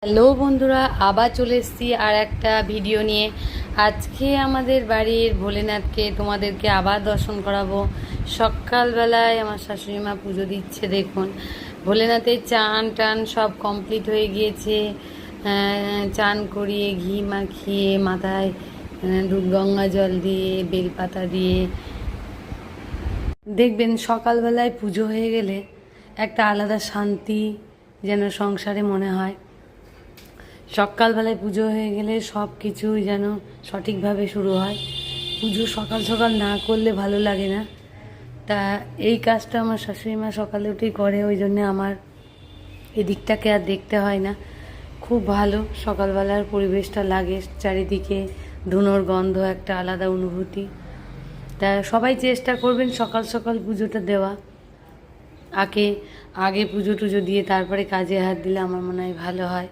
Hello বন্ধুরা, আবার চলে এসেছি আর একটা ভিডিও নিয়ে। আজকে আমাদের বাড়ির ভোলেনাথকে তোমাদেরকে আবার দর্শন করাবো। সকালবেলায় আমার শাশুড়ি মা পুজো দিচ্ছে। দেখুন, ভোলেনাথের চান টান সব কমপ্লিট হয়ে গিয়েছে। চান করিয়ে ঘি মাখিয়ে মাথায় দুধ গঙ্গা জল দিয়ে বেলপাতা দিয়ে দেখবেন সকালবেলায় পুজো হয়ে গেলে একটা আলাদা শান্তি যেন সংসারে মনে হয়। সকালবেলায় পুজো হয়ে গেলে সব কিছুই যেন সঠিকভাবে শুরু হয়। পুজো সকাল সকাল না করলে ভালো লাগে না। তা এই কাজটা আমার শাশুড়ি মা সকালে উঠেই করে, ওই জন্যে আমার এদিকটাকে আর দেখতে হয় না। খুব ভালো সকালবেলার পরিবেশটা লাগে, চারিদিকে ধুনোর গন্ধ, একটা আলাদা অনুভূতি। তা সবাই চেষ্টা করবেন সকাল সকাল পুজোটা দেওয়া। আগে আগে পুজো টুজো দিয়ে তারপরে কাজে হাত দিলে আমার মনে হয় ভালো হয়।